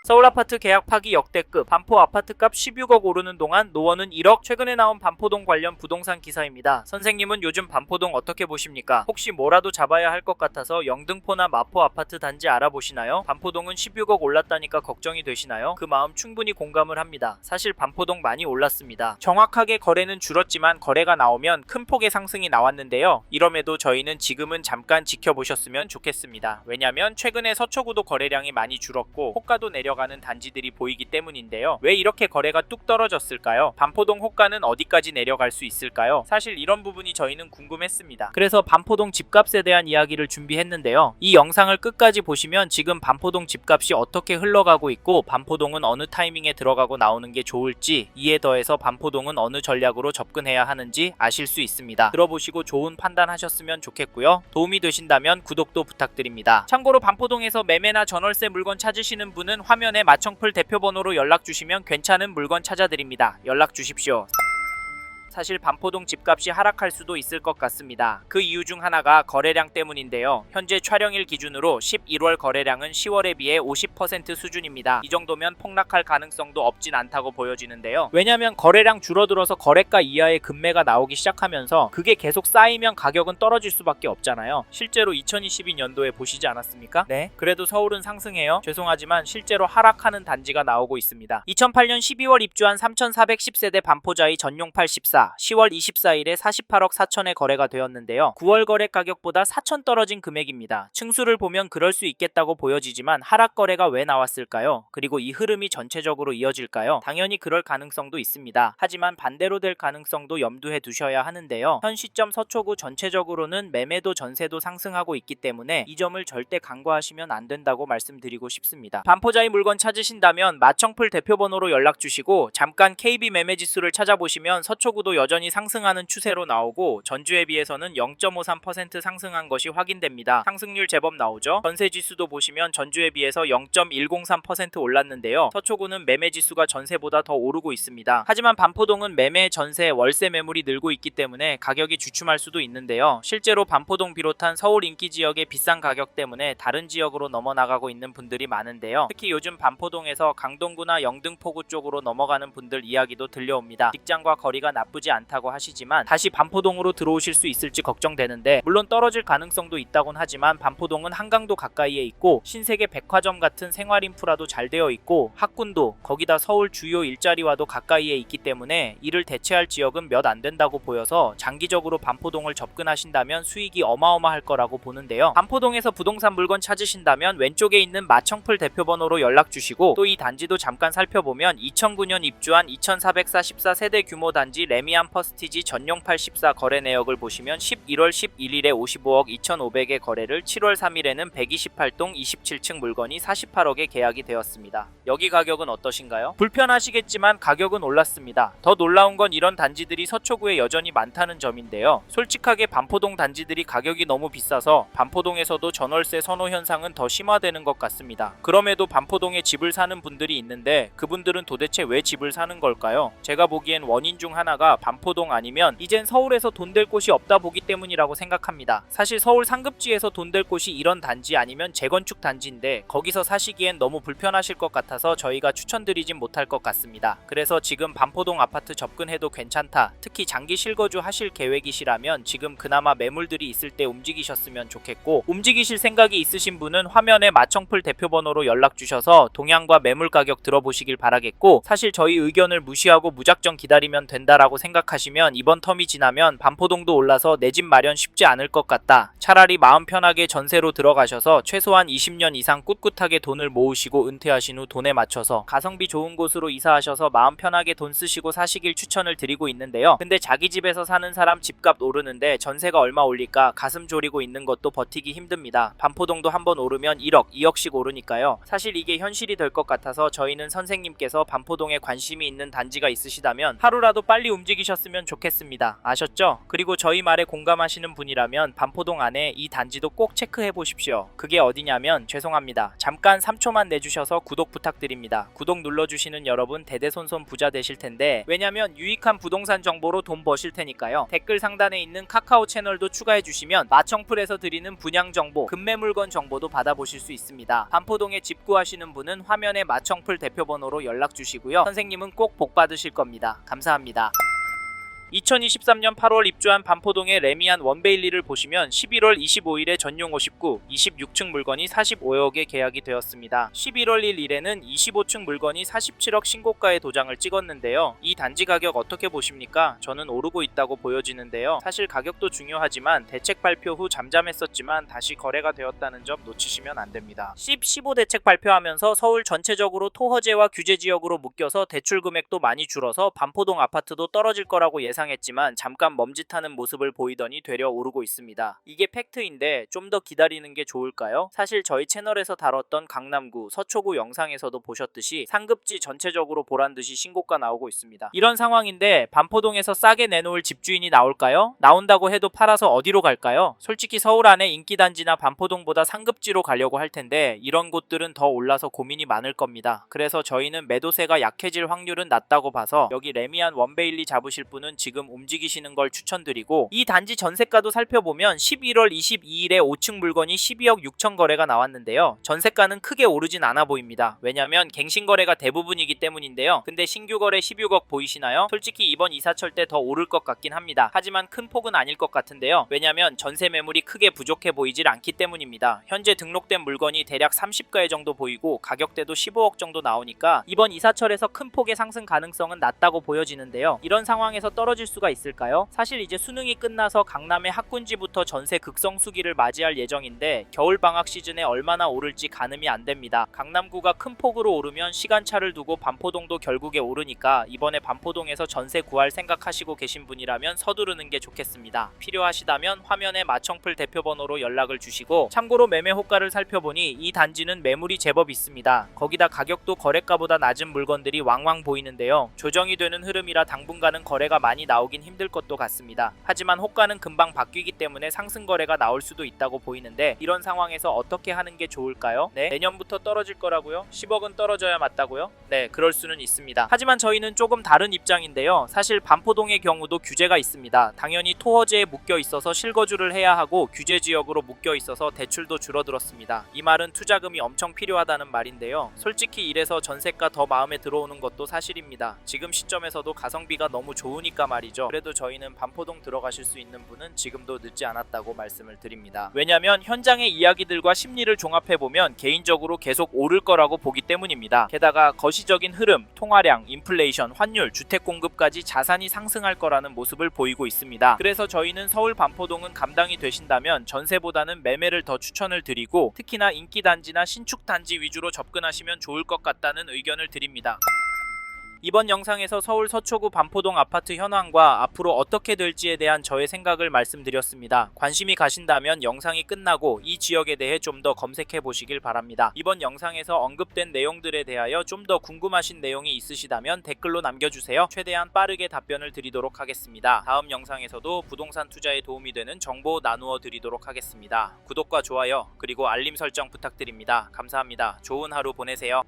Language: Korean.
서울 아파트 계약 파기 역대급, 반포 아파트값 16억 오르는 동안 노원은 1억. 최근에 나온 반포동 관련 부동산 기사입니다. 선생님은 요즘 반포동 어떻게 보십니까? 혹시 뭐라도 잡아야 할 것 같아서 영등포나 마포 아파트 단지 알아보시나요? 반포동은 16억 올랐다니까 걱정이 되시나요? 그 마음 충분히 공감을 합니다. 사실 반포동 많이 올랐습니다. 정확하게 거래는 줄었지만 거래가 나오면 큰 폭의 상승이 나왔는데요. 이럼에도 저희는 지금은 잠깐 지켜보셨으면 좋겠습니다. 왜냐면 최근에 서초구도 거래량이 많이 줄었고 호가도 내려가는 단지들이 보이기 때문인데요. 왜 이렇게 거래가 뚝 떨어졌을까요? 반포동 호가는 어디까지 내려갈 수 있을까요? 사실 이런 부분이 저희는 궁금했습니다. 그래서 반포동 집값에 대한 이야기를 준비했는데요. 이 영상을 끝까지 보시면 지금 반포동 집값이 어떻게 흘러가고 있고 반포동은 어느 타이밍에 들어가고 나오는 게 좋을지, 이에 더해서 반포동은 어느 전략으로 접근해야 하는지 아실 수 있습니다. 들어보시고 좋은 판단하셨으면 좋겠고요. 도움이 되신다면 구독도 부탁드립니다. 참고로 반포동에서 매매나 전월세 물건 찾으시는 분은 화면에 마청풀 대표번호로 연락주시면 괜찮은 물건 찾아드립니다. 연락주십시오. 사실 반포동 집값이 하락할 수도 있을 것 같습니다. 그 이유 중 하나가 거래량 때문인데요. 현재 촬영일 기준으로 11월 거래량은 10월에 비해 50% 수준입니다. 이 정도면 폭락할 가능성도 없진 않다고 보여지는데요. 왜냐면 거래량 줄어들어서 거래가 이하의 급매가 나오기 시작하면서 그게 계속 쌓이면 가격은 떨어질 수밖에 없잖아요. 실제로 2022년도에 보시지 않았습니까? 네. 그래도 서울은 상승해요. 죄송하지만 실제로 하락하는 단지가 나오고 있습니다. 2008년 12월 입주한 3410세대 반포자이 전용 84 10월 24일에 48억 4천에 거래가 되었는데요. 9월 거래 가격보다 4천 떨어진 금액입니다. 층수를 보면 그럴 수 있겠다고 보여지지만 하락 거래가 왜 나왔을까요? 그리고 이 흐름이 전체적으로 이어질까요? 당연히 그럴 가능성도 있습니다. 하지만 반대로 될 가능성도 염두에 두셔야 하는데요. 현 시점 서초구 전체적으로는 매매도 전세도 상승하고 있기 때문에 이 점을 절대 간과하시면 안 된다고 말씀드리고 싶습니다. 반포자이 물건 찾으신다면 마청풀 대표번호로 연락주시고 잠깐 KB 매매지수를 찾아보시면 서초구도 여전히 상승하는 추세로 나오고 전주에 비해서는 0.53% 상승한 것이 확인됩니다. 상승률 제법 나오죠. 전세지수도 보시면 전주에 비해서 0.103% 올랐는데요. 서초구는 매매지수가 전세보다 더 오르고 있습니다. 하지만 반포동은 매매, 전세, 월세 매물이 늘고 있기 때문에 가격이 주춤할 수도 있는데요. 실제로 반포동 비롯한 서울 인기 지역의 비싼 가격 때문에 다른 지역으로 넘어나가고 있는 분들이 많은데요. 특히 요즘 반포동에서 강동구나 영등포구 쪽으로 넘어가는 분들 이야기도 들려옵니다. 직장과 거리가 나쁘지 않다고 하시지만 다시 반포동으로 들어오실 수 있을지 걱정되는데, 물론 떨어질 가능성도 있다곤 하지만 반포동은 한강도 가까이에 있고 신세계 백화점 같은 생활 인프라도 잘 되어 있고 학군도, 거기다 서울 주요 일자리와도 가까이에 있기 때문에 이를 대체할 지역은 몇 안 된다고 보여서 장기적으로 반포동을 접근하신다면 수익이 어마어마할 거라고 보는데요. 반포동에서 부동산 물건 찾으신다면 왼쪽에 있는 마청풀 대표번호로 연락주시고, 또 이 단지도 잠깐 살펴보면 2009년 입주한 2444세대 규모 단지 레미안 퍼스티지 전용 84 거래 내역을 보시면 11월 11일에 55억 2,500의 거래를, 7월 3일에는 128동 27층 물건이 48억에 계약이 되었습니다. 여기 가격은 어떠신가요? 불편하시겠지만 가격은 올랐습니다. 더 놀라운 건 이런 단지들이 서초구에 여전히 많다는 점인데요. 솔직하게 반포동 단지들이 가격이 너무 비싸서 반포동에서도 전월세 선호 현상은 더 심화되는 것 같습니다. 그럼에도 반포동에 집을 사는 분들이 있는데 그분들은 도대체 왜 집을 사는 걸까요? 제가 보기엔 원인 중 하나가 반포동 아니면 이젠 서울에서 돈 될 곳이 없다 보기 때문이라고 생각합니다. 사실 서울 상급지에서 돈 될 곳이 이런 단지 아니면 재건축 단지인데 거기서 사시기엔 너무 불편하실 것 같아서 저희가 추천드리진 못할 것 같습니다. 그래서 지금 반포동 아파트 접근해도 괜찮다, 특히 장기 실거주 하실 계획이시라면 지금 그나마 매물들이 있을 때 움직이셨으면 좋겠고, 움직이실 생각이 있으신 분은 화면에 마청풀 대표번호로 연락주셔서 동향과 매물 가격 들어보시길 바라겠고, 사실 저희 의견을 무시하고 무작정 기다리면 된다라고 생각하시면 이번 텀이 지나면 반포동도 올라서 내 집 마련 쉽지 않을 것 같다, 차라리 마음 편하게 전세로 들어가셔서 최소한 20년 이상 꿋꿋하게 돈을 모으시고 은퇴하신 후 돈에 맞춰서 가성비 좋은 곳으로 이사하셔서 마음 편하게 돈 쓰시고 사시길 추천을 드리고 있는데요. 근데 자기 집에서 사는 사람 집값 오르는데 전세가 얼마 올릴까 가슴 졸이고 있는 것도 버티기 힘듭니다. 반포동도 한번 오르면 1억, 2억씩 오르니까요. 사실 이게 현실이 될 것 같아서 저희는 선생님께서 반포동에 관심이 있는 단지가 있으시다면 하루라도 빨리 움직여 움직이셨으면 좋겠습니다. 아셨죠? 그리고 저희 말에 공감하시는 분이라면 반포동 안에 이 단지도 꼭 체크해 보십시오. 그게 어디냐면 죄송합니다. 잠깐 3초만 내주셔서 구독 부탁드립니다. 구독 눌러주시는 여러분 대대손손 부자 되실 텐데, 왜냐면 유익한 부동산 정보로 돈 버실 테니까요. 댓글 상단에 있는 카카오 채널도 추가해 주시면 마청풀에서 드리는 분양 정보, 급매 물건 정보도 받아보실 수 있습니다. 반포동에 집 구하시는 분은 화면에 마청풀 대표번호로 연락 주시고요. 선생님은 꼭 복 받으실 겁니다. 감사합니다. 2023년 8월 입주한 반포동의 레미안 원베일리를 보시면 11월 25일에 전용 59, 26층 물건이 45억에 계약이 되었습니다. 11월 1일에는 25층 물건이 47억 신고가의 도장을 찍었는데요. 이 단지 가격 어떻게 보십니까? 저는 오르고 있다고 보여지는데요. 사실 가격도 중요하지만 대책 발표 후 잠잠했었지만 다시 거래가 되었다는 점 놓치시면 안 됩니다. 15 대책 발표하면서 서울 전체적으로 토허제와 규제 지역으로 묶여서 대출 금액도 많이 줄어서 반포동 아파트도 떨어질 거라고 예상했지만 잠깐 멈칫하는 모습을 보이더니 되려 오르고 있습니다. 이게 팩트인데 좀 더 기다리는 게 좋을까요? 사실 저희 채널에서 다뤘던 강남구, 서초구 영상에서도 보셨듯이 상급지 전체적으로 보란듯이 신고가 나오고 있습니다. 이런 상황인데 반포동에서 싸게 내놓을 집주인이 나올까요? 나온다고 해도 팔아서 어디로 갈까요? 솔직히 서울 안에 인기단지나 반포동보다 상급지로 가려고 할 텐데 이런 곳들은 더 올라서 고민이 많을 겁니다. 그래서 저희는 매도세가 약해질 확률은 낮다고 봐서 여기 레미안 원베일리 잡으실 분은 지금 움직이시는 걸 추천드리고, 이 단지 전세가도 살펴보면 11월 22일에 5층 물건이 12억 6천 거래가 나왔는데요. 전세가는 크게 오르진 않아 보입니다. 왜냐면 갱신 거래가 대부분이기 때문인데요. 근데 신규 거래 16억 보이시나요? 솔직히 이번 이사철 때 더 오를 것 같긴 합니다. 하지만 큰 폭은 아닐 것 같은데요. 왜냐면 전세 매물이 크게 부족해 보이질 않기 때문입니다. 현재 등록된 물건이 대략 30가에 정도 보이고 가격대도 15억 정도 나오니까 이번 이사철에서 큰 폭의 상승 가능성은 낮다고 보여지는데요. 이런 상황에서 떨어질 수가 있을까요? 사실 이제 수능이 끝나서 강남의 학군지부터 전세 극성수기를 맞이할 예정인데 겨울 방학 시즌에 얼마나 오를지 가늠이 안 됩니다. 강남구가 큰 폭으로 오르면 시간차를 두고 반포동도 결국에 오르니까 이번에 반포동에서 전세 구할 생각하시고 계신 분이라면 서두르는 게 좋겠습니다. 필요하시다면 화면에 마청풀 대표번호로 연락을 주시고, 참고로 매매 호가를 살펴보니 이 단지는 매물이 제법 있습니다. 거기다 가격도 거래가보다 낮은 물건들이 왕왕 보이는데요. 조정이 되는 흐름이라 당분간은 거래가 많이 나오긴 힘들 것도 같습니다. 하지만 호가는 금방 바뀌기 때문에 상승 거래가 나올 수도 있다고 보이는데 이런 상황에서 어떻게 하는 게 좋을까요? 네, 내년부터 떨어질 거라고요? 10억은 떨어져야 맞다고요? 네, 그럴 수는 있습니다. 하지만 저희는 조금 다른 입장인데요. 사실 반포동의 경우도 규제가 있습니다. 당연히 토허제에 묶여 있어서 실거주를 해야 하고 규제 지역으로 묶여 있어서 대출도 줄어들었습니다. 이 말은 투자금이 엄청 필요하다는 말인데요. 솔직히 이래서 전세가 더 마음에 들어오는 것도 사실입니다. 지금 시점에서도 가성비가 너무 좋으니까 말이죠. 그래도 저희는 반포동 들어가실 수 있는 분은 지금도 늦지 않았다고 말씀을 드립니다. 왜냐면 현장의 이야기들과 심리를 종합해보면 개인적으로 계속 오를 거라고 보기 때문입니다. 게다가 거시적인 흐름, 통화량, 인플레이션, 환율, 주택 공급까지 자산이 상승할 거라는 모습을 보이고 있습니다. 그래서 저희는 서울 반포동은 감당이 되신다면 전세보다는 매매를 더 추천을 드리고, 특히나 인기단지나 신축단지 위주로 접근하시면 좋을 것 같다는 의견을 드립니다. 이번 영상에서 서울 서초구 반포동 아파트 현황과 앞으로 어떻게 될지에 대한 저의 생각을 말씀드렸습니다. 관심이 가신다면 영상이 끝나고 이 지역에 대해 좀 더 검색해 보시길 바랍니다. 이번 영상에서 언급된 내용들에 대하여 좀 더 궁금하신 내용이 있으시다면 댓글로 남겨주세요. 최대한 빠르게 답변을 드리도록 하겠습니다. 다음 영상에서도 부동산 투자에 도움이 되는 정보 나누어 드리도록 하겠습니다. 구독과 좋아요 그리고 알림 설정 부탁드립니다. 감사합니다. 좋은 하루 보내세요.